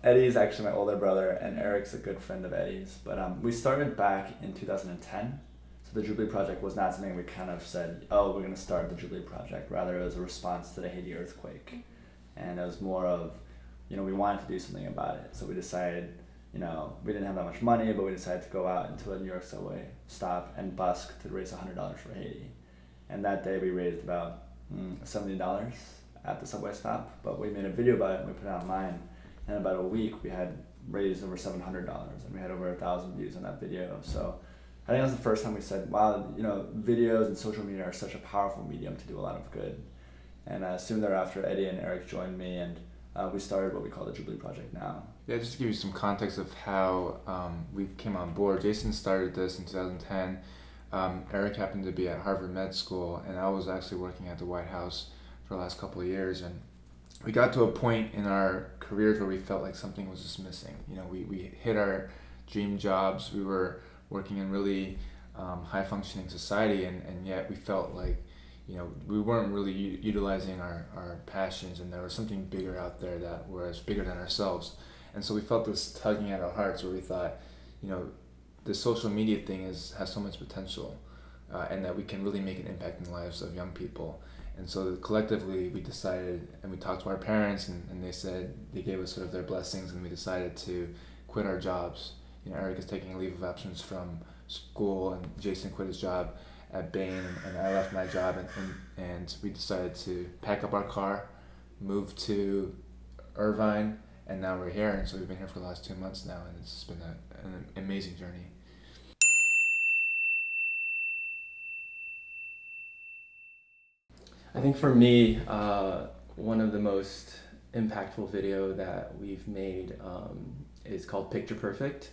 Eddie's actually my older brother, and Eric's a good friend of Eddie's. But we started back in 2010. So the Jubilee Project was not something we kind of said, oh, we're going to start the Jubilee Project. Rather, it was a response to the Haiti earthquake. And it was more of, we wanted to do something about it. So we decided, we didn't have that much money, but we decided to go out into a New York subway stop and busk to raise $100 for Haiti. And that day we raised about $70 at the subway stop, but we made a video about it and we put it online. And in about a week we had raised over $700 and we had over 1,000 views on that video. So I think that was the first time we said, wow, videos and social media are such a powerful medium to do a lot of good. And soon thereafter, Eddie and Eric joined me, and we started what we call the Jubilee Project now. Yeah, just to give you some context of how we came on board. Jason started this in 2010. Eric happened to be at Harvard Med School, and I was actually working at the White House for the last couple of years. And we got to a point in our careers where we felt like something was just missing. We hit our dream jobs. We were working in really high-functioning society, and yet we felt like we weren't really utilizing our passions, and there was something bigger out there that was bigger than ourselves. And so we felt this tugging at our hearts where we thought, the social media thing has so much potential, and that we can really make an impact in the lives of young people. And so collectively we decided, and we talked to our parents, and they gave us sort of their blessings, and we decided to quit our jobs. Eric is taking a leave of absence from school, and Jason quit his job at Bain, and I left my job, and we decided to pack up our car, move to Irvine, and now we're here. And so we've been here for the last 2 months now, and it's been an amazing journey. I think for me, one of the most impactful video that we've made is called Picture Perfect,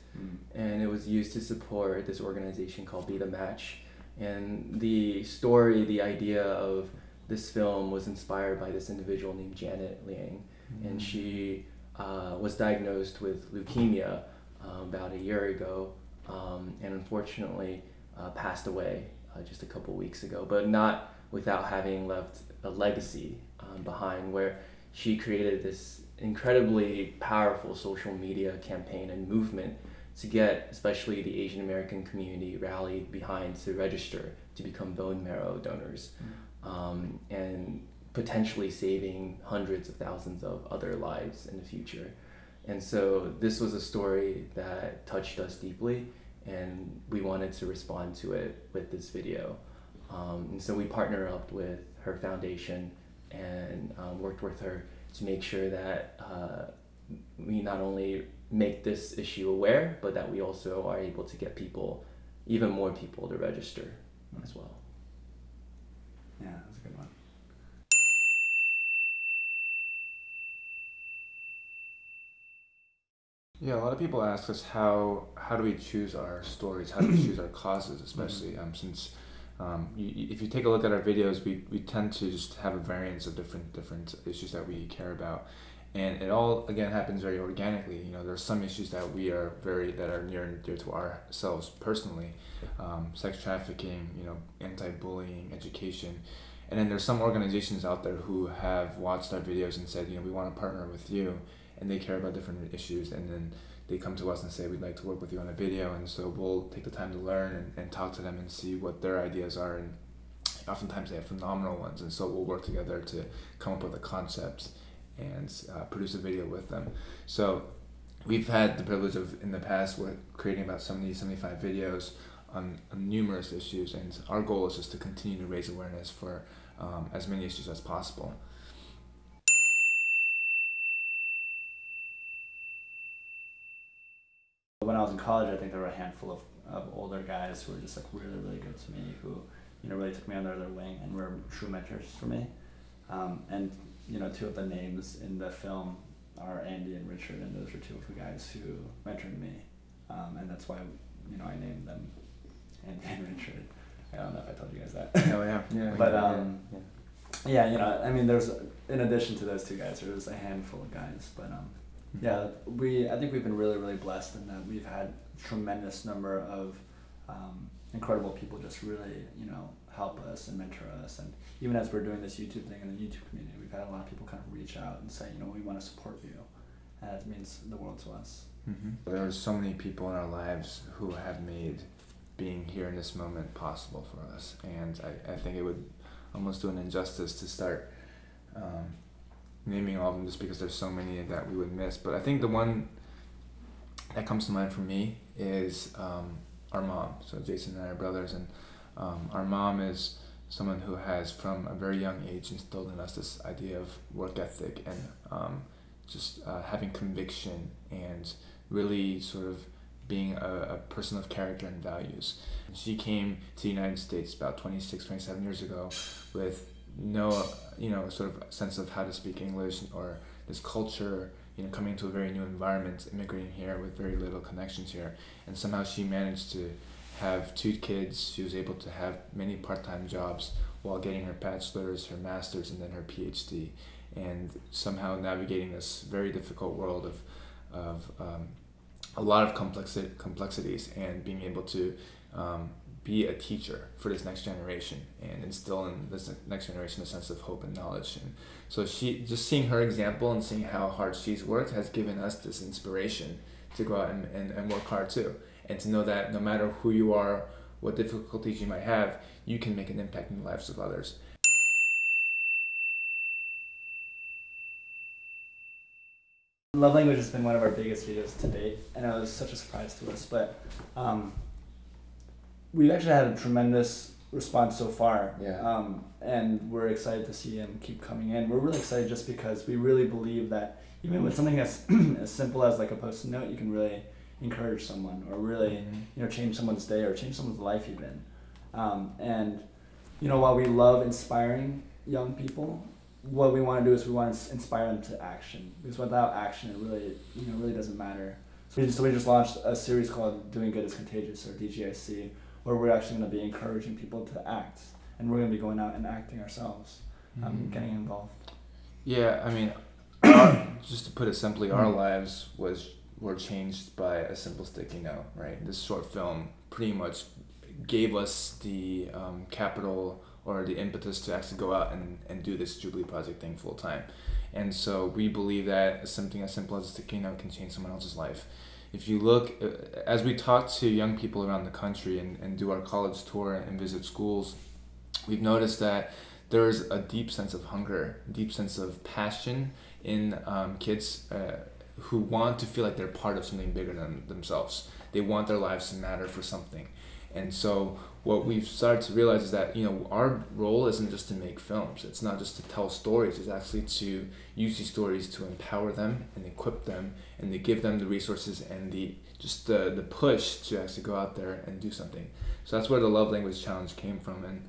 and it was used to support this organization called Be The Match. And the story, the idea of this film was inspired by this individual named Janet Liang, and she was diagnosed with leukemia about a year ago, and unfortunately passed away just a couple weeks ago, but not without having left a legacy behind, where she created this incredibly powerful social media campaign and movement to get especially the Asian American community rallied behind to register to become bone marrow donors, and potentially saving hundreds of thousands of other lives in the future. And so this was a story that touched us deeply, and we wanted to respond to it with this video. And so we partnered up with her foundation and worked with her to make sure that we not only make this issue aware, but that we also are able to get people, even more people, to register as well. Yeah, that's a good one. Yeah, a lot of people ask us how do we choose our stories, how do we choose our causes, especially since if you take a look at our videos, we tend to just have a variance of different issues that we care about, and it all again happens very organically. There's some issues that that are near and dear to ourselves personally, sex trafficking, anti-bullying, education, and then there's some organizations out there who have watched our videos and said, we want to partner with you, and they care about different issues, and then they come to us and say, we'd like to work with you on a video. And so we'll take the time to learn and talk to them and see what their ideas are, and oftentimes they have phenomenal ones, and so we'll work together to come up with a concept and produce a video with them. So we've had the privilege of, in the past, we're creating about 75 videos on numerous issues, and our goal is just to continue to raise awareness for as many issues as possible. When I was in college, I think there were a handful of older guys who were just like really, really good to me, who really took me under their wing and were true mentors for me. And two of the names in the film are Andy and Richard, and those were two of the guys who mentored me, and that's why I named them Andy and Richard. I don't know if I told you guys that. Oh yeah. But yeah, I mean, there's, in addition to those two guys, there was a handful of guys, but yeah, I think we've been really, really blessed in that we've had a tremendous number of incredible people just really, help us and mentor us. And even as we're doing this YouTube thing in the YouTube community, we've had a lot of people kind of reach out and say, we want to support you. and it means the world to us. Mm-hmm. There are so many people in our lives who have made being here in this moment possible for us, and I think it would almost do an injustice to start naming all of them just because there's so many that we would miss. But I think the one that comes to mind for me is our mom. So Jason and I are brothers, and our mom is someone who has from a very young age instilled in us this idea of work ethic and just having conviction and really sort of being a person of character and values. She came to the United States about 26, 27 years ago with no, sort of sense of how to speak English or this culture, coming to a very new environment, immigrating here with very little connections here. And somehow she managed to have 2 kids. She was able to have many part-time jobs while getting her bachelor's, her master's, and then her PhD. And somehow navigating this very difficult world of a lot of complexities and being able to be a teacher for this next generation and instill in this next generation a sense of hope and knowledge. And so just seeing her example and seeing how hard she's worked has given us this inspiration to go out and work hard too. And to know that no matter who you are, what difficulties you might have, you can make an impact in the lives of others. Love language has been one of our biggest videos to date, and it was such a surprise to us. But we've actually had a tremendous response so far, and we're excited to see him keep coming in. We're really excited just because we really believe that even with something as as simple as like a post-it note, you can really encourage someone or really change someone's day or change someone's life even. And while we love inspiring young people, what we want to do is we want to inspire them to action, because without action it really doesn't matter. So we just launched a series called Doing Good is Contagious, or DGIC, where we're actually going to be encouraging people to act, and we're going to be going out and acting ourselves, getting involved. Yeah, I mean, just to put it simply, our lives were changed by a simple sticky note, right? This short film pretty much gave us the capital or the impetus to actually go out and do this Jubilee project thing full time. And so we believe that something as simple as a sticky note can change someone else's life. If you look, as we talk to young people around the country and do our college tour and visit schools, we've noticed that there's a deep sense of hunger, deep sense of passion in kids who want to feel like they're part of something bigger than themselves. They want their lives to matter for something. And so what we've started to realize is that our role isn't just to make films. It's not just to tell stories. It's actually to use these stories to empower them and equip them and to give them the resources and the push to actually go out there and do something. So that's where the Love Language Challenge came from. And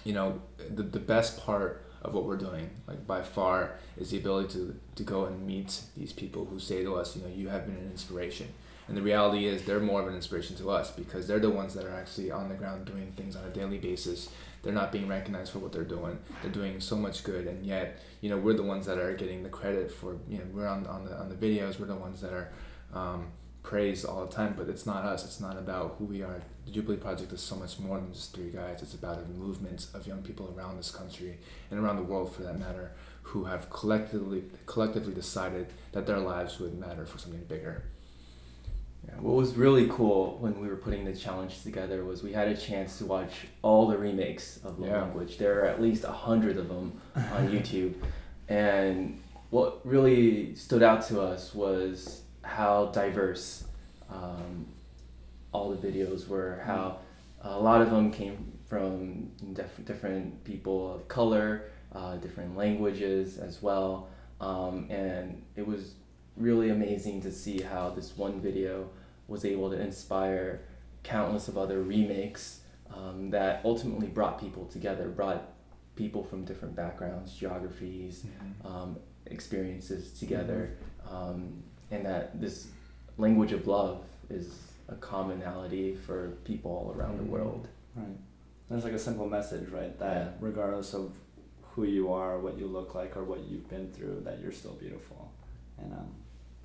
the best part of what we're doing, like by far, is the ability to go and meet these people who say to us, you have been an inspiration. And the reality is they're more of an inspiration to us because they're the ones that are actually on the ground doing things on a daily basis. They're not being recognized for what they're doing. They're doing so much good, and yet we're the ones that are getting the credit for we're on the videos. We're the ones that are praised all the time. But it's not us. It's not about who we are. The Jubilee Project is so much more than just 3 guys. It's about a movement of young people around this country and around the world, for that matter, who have collectively decided that their lives would matter for something bigger. Yeah, what was really cool when we were putting the challenge together was we had a chance to watch all the remakes of Love Language. There are at least 100 of them on YouTube. And what really stood out to us was how diverse all the videos were, how a lot of them came from different people of color, different languages as well. And it was really amazing to see how this one video was able to inspire countless of other remakes that ultimately brought people together, brought people from different backgrounds, geographies, experiences together, and that this language of love is a commonality for people all around the world. Right. There's like a simple message, right? That regardless of who you are, what you look like, or what you've been through, that you're still beautiful. And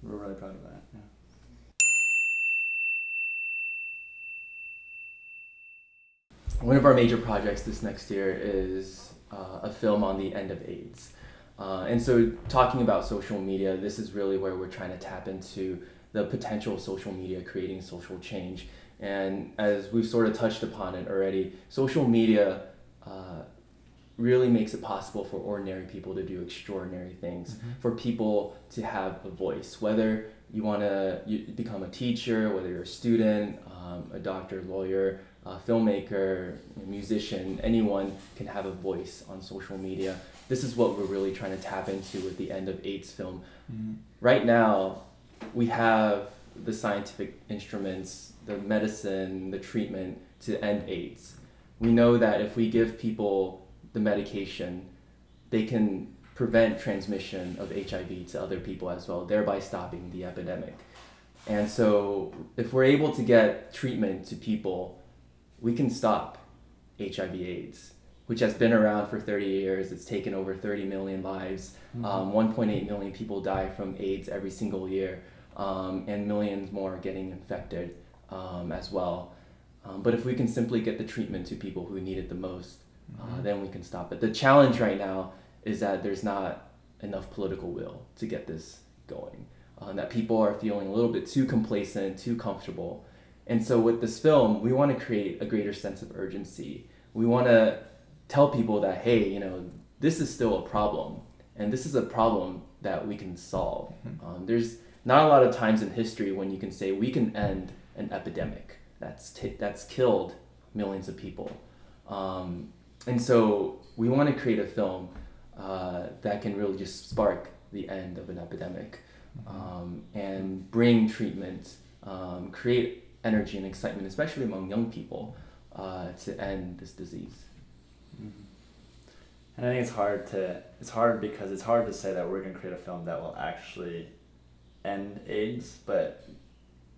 we're really proud of that. Yeah. One of our major projects this next year is a film on the end of AIDS. And so talking about social media, this is really where we're trying to tap into the potential of social media creating social change. And as we've sort of touched upon it already, social media really makes it possible for ordinary people to do extraordinary things, for people to have a voice, whether you want to become a teacher, whether you're a student, a doctor, lawyer, filmmaker, musician, anyone can have a voice on social media. This is what we're really trying to tap into with the End of AIDS film. Right now, we have the scientific instruments, the medicine, the treatment to end AIDS. We know that if we give people the medication, they can prevent transmission of HIV to other people as well, thereby stopping the epidemic. And so if we're able to get treatment to people, we can stop HIV/AIDS, which has been around for 30 years. It's taken over 30 million lives. 1.8 million people die from AIDS every single year, and millions more getting infected as well. But if we can simply get the treatment to people who need it the most, then we can stop it. The challenge right now is that there's not enough political will to get this going. That people are feeling a little bit too complacent, too comfortable. And so with this film, we want to create a greater sense of urgency. We want to tell people that, hey, you know, this is still a problem, and this is a problem that we can solve. There's not a lot of times in history when you can say we can end an epidemic that's killed millions of people. And so we want to create a film that can really just spark the end of an epidemic, and bring treatment, create energy and excitement, especially among young people, to end this disease. And I think it's hard because it's hard to say that we're going to create a film that will actually end AIDS, but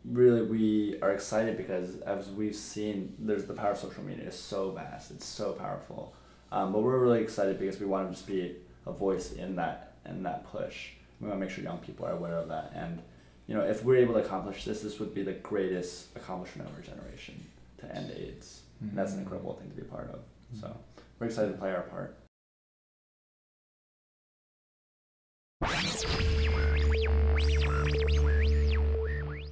really we are excited because as we've seen, there's the power of social media is so vast, it's so powerful. But we're really excited because we want to just be a voice in that push. We want to make sure young people are aware of that. And you know, if we're able to accomplish this would be the greatest accomplishment of our generation, to end AIDS. And that's an incredible thing to be a part of. So we're excited to play our part.